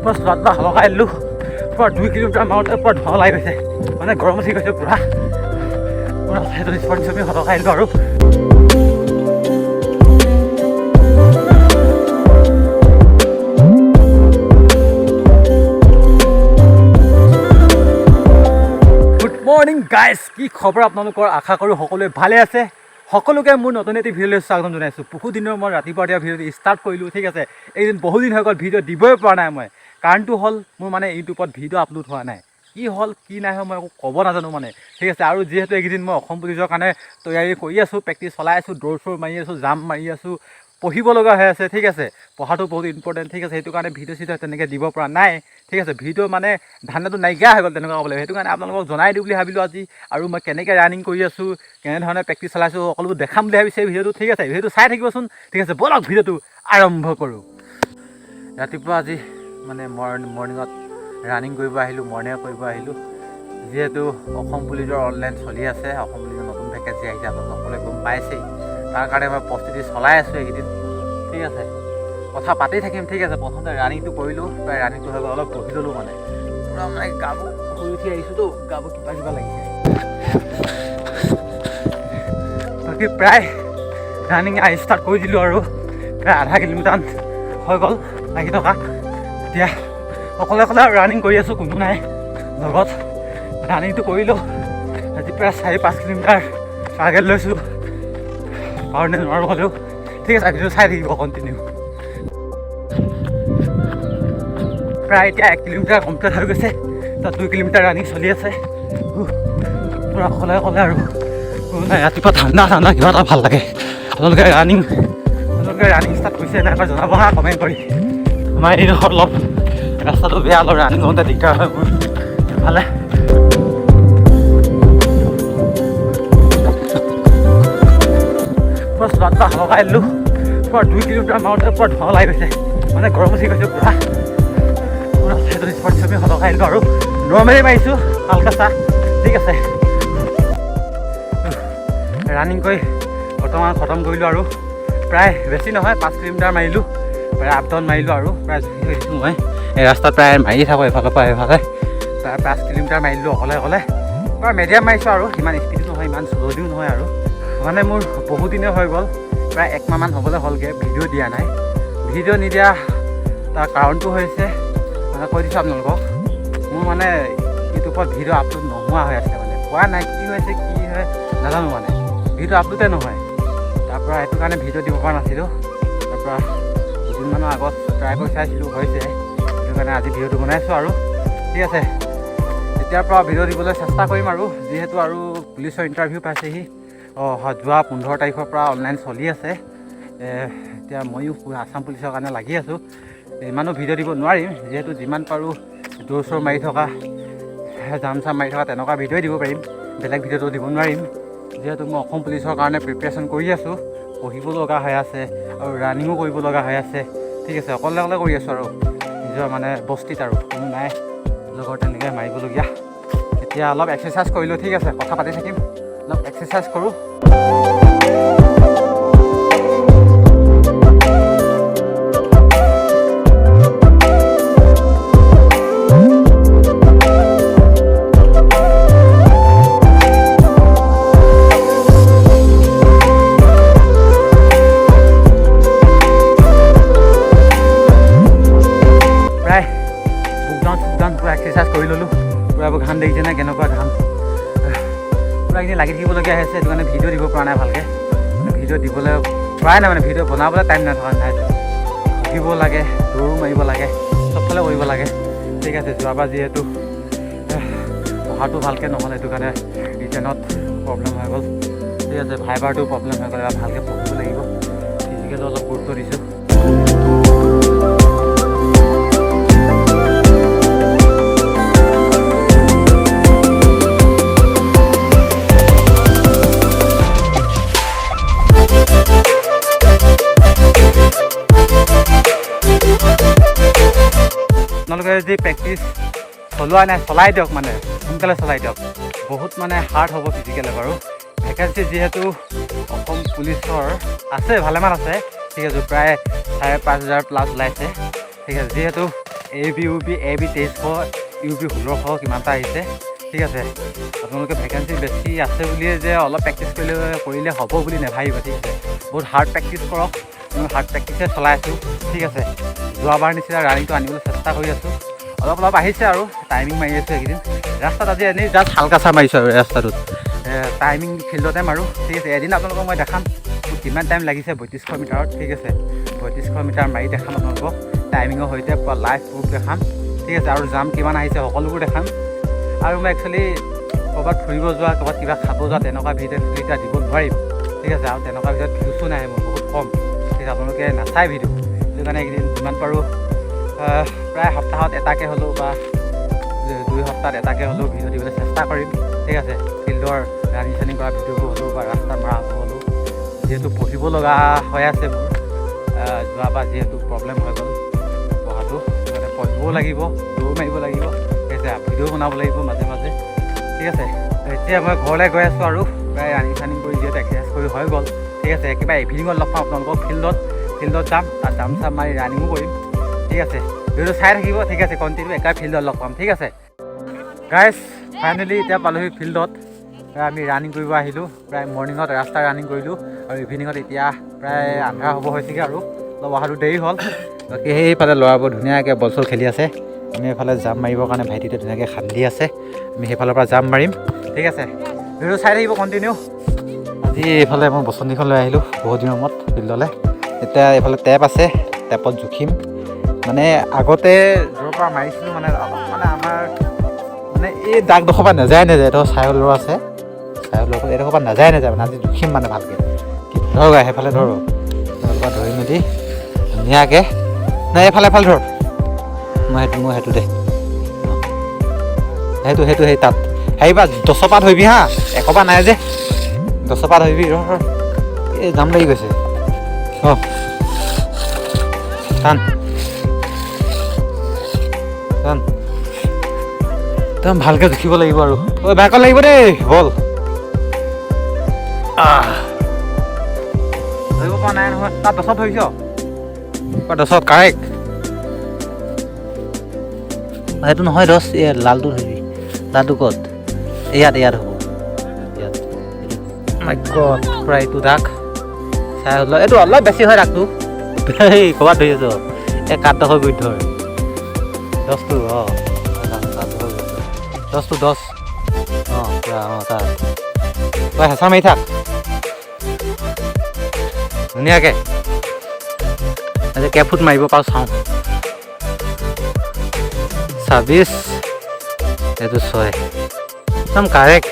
পুৰা লগাই দিলোঁ পুৰা 2 কিলোমিটাৰ মাৰতে পুৰা ধোঁৱা ওলাই গৈছে মানে গৰম উঠি গৈছে পুৰা সেইটো স্পট হিচাপে লগাই দিলোঁ আৰু মৰ্নিং গাইজ কি খবৰ আপোনালোকৰ আশা কৰোঁ সকলোৱে ভালে আছে সকলোকে মোৰ নতুন এটি ভিডিঅ'লৈ স্বাগতম জনাইছোঁ বহুত দিনৰ মই ৰাতিপুৱা দিয়া ভিডিঅ'টো ষ্টাৰ্ট কৰিলোঁ ঠিক আছে এইদিন বহুদিন হৈ গ'ল ভিডিঅ' দিবই পৰা নাই মই কাৰণটো হ'ল মোৰ মানে ইউটিউবত ভিডিঅ' আপলোড হোৱা নাই কি হ'ল কি নাই মই একো ক'ব নাজানো মানে ঠিক আছে আৰু যিহেতু এইকেইদিন মই অসম পুলিচৰ কাৰণে তৈয়াৰী কৰি আছোঁ প্ৰেক্টিছ চলাই আছোঁ দৌৰ চৌৰ মাৰি আছোঁ জাম্প মাৰি আছোঁ পঢ়িব লগা হৈ আছে ঠিক আছে পঢ়াটো বহুত ইম্পৰ্টেণ্ট ঠিক আছে সেইটো কাৰণে ভিডিঅ' চিডিঅ' তেনেকৈ দিব পৰা নাই ঠিক আছে ভিডিঅ' মানে ধান্দাটো নাইকিয়া হৈ গ'ল তেনেকুৱা ক'ব লাগিব সেইটো কাৰণে আপোনালোকক জনাই দিওঁ বুলি ভাবিলোঁ আজি আৰু মই কেনেকৈ ৰানিং কৰি আছোঁ কেনেধৰণে প্ৰেক্টিছ চলাইছোঁ সকলোবোৰ দেখাম বুলি ভাবিছে এই ভিডিঅ'টো ঠিক আছে ভিডিঅ'টো চাই থাকিবচোন ঠিক আছে ব'লক ভিডিঅ'টো আৰম্ভ কৰোঁ ৰাতিপুৱা আজি মানে মৰ্ণিঙত ৰানিং কৰিব আহিলোঁ যিহেতু অসম পুলিচৰ অনলাইন চলি আছে অসম পুলিচৰ নতুন ভেকেঞ্চি আহিছে আপোনালোকে গম পাইছেই তাৰ কাৰণে মই প্ৰস্তুতি চলাই আছোঁ এইকেইদিন ঠিক আছে কথা পাতি থাকিম ঠিক আছে প্ৰথমতে ৰানিংটো কৰিলোঁ প্ৰায় ৰানিংটো হৈ গ'ল অলপ বহি ল'লোঁ মানে পূৰা মানে গাবোৰ শুই উঠি আহিছোঁতো গাবোৰ কিবা লাগিছে বাকী প্ৰায় ৰানিং ষ্টাৰ্ট কৰি দিলোঁ আৰু প্ৰায় আধা কিলোমিটাৰ হৈ গ'ল লাগি থকা এতিয়া অকলে ৰানিং কৰি আছোঁ কোনো নাই লগত ৰানিংটো কৰিলোঁ আজি প্ৰায় 4-5 কিলোমিটাৰ টাৰ্গেট লৈছোঁ পাৰোঁ নোৱাৰোঁ হ'লেও ঠিক আছে ভিডিঅ' চাই থাকিব কণ্টিনিউ প্ৰায় এতিয়া 1 কিলোমিটাৰ কমপ্লিট হৈ গৈছে তাত 2 কিলোমিটাৰ ৰানিং চলি আছে পূৰা অকলে আৰু নাই ৰাতিপুৱা ঠাণ্ডা কিবা এটা ভাল লাগে আপোনালোকে ৰানিং ষ্টাৰ্ট কৰিছে নাই জনাব হা কমেণ্ট কৰি আমাৰ এইডোখৰ অলপ ৰাস্তাটো বেয়া অলপ ৰানিং কৰোঁতে দিগদাৰ হয় মোৰ ভালে পুৰা লগাই দিলোঁ পুৰা 2 কিলোমিটাৰ মাৰতে পুৰা ধোঁৱা ওলাই গৈছে মানে গৰম উঠি গৈছে পুৰা সেইটো স্পট হিচাপে লগাই দিলোঁ আৰু নৰ্মেলি মাৰিছোঁ হালকা চাহ ঠিক আছে ৰানিং কৰি বৰ্তমান খতম কৰিলোঁ আৰু প্ৰায় বেছি নহয় 5 কিলোমিটাৰ মাৰিলোঁ প্ৰায় আপ ডাউন মাৰিলোঁ আৰু প্ৰায় জুখি থৈ দিছোঁ মই এই ৰাস্তাত প্ৰায় মাৰি থাকোঁ এফালৰ পৰা এফালে প্ৰায় 5 কিলোমিটাৰ মাৰিলোঁ অকলে প্ৰায় মিডিয়াম মাৰিছোঁ আৰু ইমান স্পীডো নহয় ইমান শ্ল'দিও নহয় আৰু মানে মোৰ বহুত দিনে হৈ গ'ল প্ৰায় 1 মাহমান হ'বলৈ হ'লগৈ ভিডিঅ' দিয়া নাই ভিডিঅ' নিদিয়া তাৰ কাৰণটো হৈছে মানে কৈ দিছোঁ আপোনালোকক মোৰ মানে ইউটিউবত ভিডিঅ' আপলোড নোহোৱা হৈ আছে মানে পোৱা নাই কি হৈছে কি হয় নাজানো মানে ভিডিঅ' আপলোডে নহয় তাৰপৰা সেইটো কাৰণে ভিডিঅ' দিব পৰা নাছিলোঁ তাৰপৰা দুদিনমানৰ আগত ট্ৰাই কৰি চাইছিলোঁ হৈছে সেইটো কাৰণে আজি ভিডিঅ'টো বনাইছোঁ আৰু ঠিক আছে এতিয়াৰ পৰা ভিডিঅ' দিবলৈ চেষ্টা কৰিম আৰু যিহেতু আৰু পুলিচৰ ইণ্টাৰভিউ পাইছেহি যোৱা 15 তাৰিখৰ পৰা অনলাইন চলি আছে এতিয়া ময়ো আছাম পুলিচৰ কাৰণে লাগি আছোঁ ইমানো ভিডিঅ' দিব নোৱাৰিম যিহেতু যিমান পাৰোঁ দৌৰ চৌৰ মাৰি থকা জাম চাম মাৰি থকা তেনেকুৱা ভিডিঅ'ই দিব পাৰিম বেলেগ ভিডিঅ'টো দিব নোৱাৰিম যিহেতু মই অসম পুলিচৰ কাৰণে প্ৰিপেৰেশ্যন কৰি আছোঁ পঢ়িব লগা হৈ আছে আৰু ৰানিঙো কৰিব লগা হৈ আছে ঠিক আছে অকলে কৰি আছোঁ আৰু নিজৰ মানে বস্তিত আৰু কোনো নাই লগৰ তেনেকৈ মাৰিবলগীয়া এতিয়া অলপ এক্সাৰচাইজ কৰিলোঁ ঠিক আছে কথা পাতি থাকিম অলপ এক্সাৰচাইজ কৰোঁ এক্সাৰচাইজ কৰি ল'লোঁ পূৰা ঘাম দেখিছে নাই কেনেকুৱা ঘাম পূৰা এইখিনি লাগি থাকিবলগীয়া হৈছে সেইটো কাৰণে ভিডিঅ' দিব পৰা নাই ভালকৈ ভিডিঅ' দিবলৈ পৰাই নাই মানে ভিডিঅ' বনাবলৈ টাইম নথকা নাই শিকিব লাগে দৌৰো মাৰিব লাগে চবফালে কৰিব লাগে ঠিক আছে যোৱাবাৰ যিহেতু পঢ়াটো ভালকৈ নহ'ল সেইটো কাৰণে ৰিটেনত প্ৰব্লেম হৈ গ'ল ঠিক আছে ভাইবাৰটো প্ৰব্লেম হৈ গ'ল এবাৰ ভালকৈ পঢ়িব লাগিব ফিজিকেলো অলপ গুৰুত্ব দিছোঁ আপোনালোকে যদি প্ৰেক্টিছ চলোৱা নাই চলাই দিয়ক মানে সোনকালে চলাই দিয়ক বহুত মানে হাৰ্ড হ'ব ফিজিকেলে বাৰু ভেকেঞ্চি যিহেতু অসম পুলিচৰ আছে ভালেমান আছে ঠিক আছে প্ৰায় 5,500 প্লাছ ওলাইছে ঠিক আছে যিহেতু AB 2300 UB 1600 কিমানটা আহিছে ঠিক আছে আপোনালোকে ভেকেঞ্চি বেছি আছে বুলিয়ে যে অলপ প্ৰেক্টিছ কৰিলে হ'ব বুলি নাভাবিব ঠিক আছে বহুত হাৰ্ড প্ৰেক্টিছ কৰক মই হাৰ্ড প্ৰেক্টিছে চলাই আছোঁ ঠিক আছে যোৱাবাৰ নিচিনা ৰানিংটো আনিবলৈ চেষ্টা কৰি আছোঁ অলপ আহিছে আৰু টাইমিং মাৰি আছোঁ এইকেইদিন ৰাস্তাত আজি এনেই জাষ্ট হালকা চাহ মাৰিছোঁ আৰু ৰাস্তাটোত টাইমিং ফিল্ডতে মাৰোঁ ঠিক আছে এদিন আপোনালোকক মই দেখাম কিমান টাইম লাগিছে 3200 মিটাৰত ঠিক আছে 3200 মিটাৰ মাৰি দেখাম আপোনালোকক টাইমিঙৰ সৈতে পুৰা লাইভ প্ৰুফ দেখাম ঠিক আছে আৰু জাম কিমান আহিছে সকলোবোৰ দেখাম আৰু মই একচুৱেলি ক'ৰবাত ফুৰিব যোৱা ক'ৰবাত কিবা খাব যোৱা তেনেকুৱা ভিডিঅ' এটা দিব নোৱাৰিম ঠিক আছে আৰু তেনেকুৱা ভিডিঅ'ত ভিউছো নাহে মোৰ বহুত কম ঠিক আছে আপোনালোকে নাচায় ভিডিঅ' সেইটো কাৰণে এইকেইদিন যিমান পাৰোঁ প্ৰায় সপ্তাহত এটাকৈ হ'লেও বা 2 সপ্তাহত এটাকৈ হ'লেও ভিডিঅ' দিবলৈ চেষ্টা কৰিম ঠিক আছে ফিল্ডৰ ৰানিং চানিং কৰা ভিডিঅ'বোৰ হ'লেও বা ৰাস্তাত মাৰা হ'লেও যিহেতু পঢ়িব লগা হৈ আছে মোৰ যোৱাবাৰ যিহেতু প্ৰব্লেম হৈ গ'ল পঢ়াটো সেইকাৰণে পঢ়িবও লাগিব দৌৰ মাৰিব লাগিব ঠিক আছে ভিডিঅ' বনাব লাগিব মাজে মাজে ঠিক আছে এতিয়া মই ঘৰলৈ গৈ আছোঁ আৰু প্ৰায় ৰানিং চানিং কৰি যিহেতু এক্সাৰচাইজ কৰি হৈ গ'ল ঠিক আছে একেবাৰে ইভিনিঙত লগ পাম আপোনালোকক ফিল্ডত যাম তাত জাম চাম মাৰি ৰানিঙো কৰিম ঠিক আছে ভিডিঅ'টো চাই থাকিব ঠিক আছে কণ্টিনিউ একেবাৰে ফিল্ডত লগ পাম ঠিক আছে গাইজ ফাইনেলি এতিয়া পালোহি ফিল্ডত আমি ৰানিং কৰিব আহিলোঁ প্ৰায় মৰ্ণিঙত ৰাস্তা ৰানিং কৰিলোঁ আৰু ইভিনিঙত এতিয়া প্ৰায় আন্ধাৰ হ'ব হৈছেগৈ আৰু অলপ অহাটো দেৰি হ'ল বাকী সেইফালে ল'ৰাবোৰ ধুনীয়াকৈ বল চল খেলি আছে আমি এইফালে জাম মাৰিবৰ কাৰণে ভাইটিটো ধুনীয়াকৈ খান্দি আছে আমি সেইফালৰ পৰা জাম মাৰিম ঠিক আছে ভিডিঅ'টো চাই থাকিব কণ্টিনিউ আজি এইফালে মই বচন্তিখন লৈ আহিলোঁ বহুত দিনৰ মূৰত ফিল্ডলৈ এতিয়া এইফালে টেপ আছে টেপত জুখিম মানে আগতে য'ৰ পৰা মাৰিছিলোঁ মানে অলপ মানে আমাৰ মানে এই দাগডোখৰ পৰা নাযায় এইটো চাইল ল'ৰা আছে চাইল ল'ৰা এইডোখৰ পৰা নাযায় মানে আজি জুখিম মানে ভালকৈ ধৰক সেইফালে ধৰক পৰা ধৰি মেলি ধুনীয়াকৈ নাই এইফালে ধৰ মই সেইটো দে সেইটো সেই তাত সেইবা 10 পৰা ধৰিবি হা 1 পৰা নাই যে 10 পৰা ধৰিবি এই জাম লাগি গৈছে টান একদম ভালকৈ জুখিব লাগিব আৰু ঐ বাইকত লাগিব দেই বল ধৰিব পৰা নাই নহয় তাত 10 ধৰিছ 10 কাৰেক্ট সেইটো নহয় 10 এই লালটো ধৰিবি লালটো ক'ত ইয়াত হ'ব ইয়াত মাই গড প্ৰায় এইটো দাগ চাই হ'ল এইটো অলপ বেছি হয় দাগটো এই ক'ৰবাত ধৰি আছ এই কাঠডোখৰ গুৰিত ধৰ 10টো 10টো 10 পুৰা তাত তই হেঁচা মাৰি থাক ধুনীয়াকৈ আজি কেইফুট মাৰিব পাৰোঁ চাওঁ 26 এইটো 6 একদম কাৰেক্ট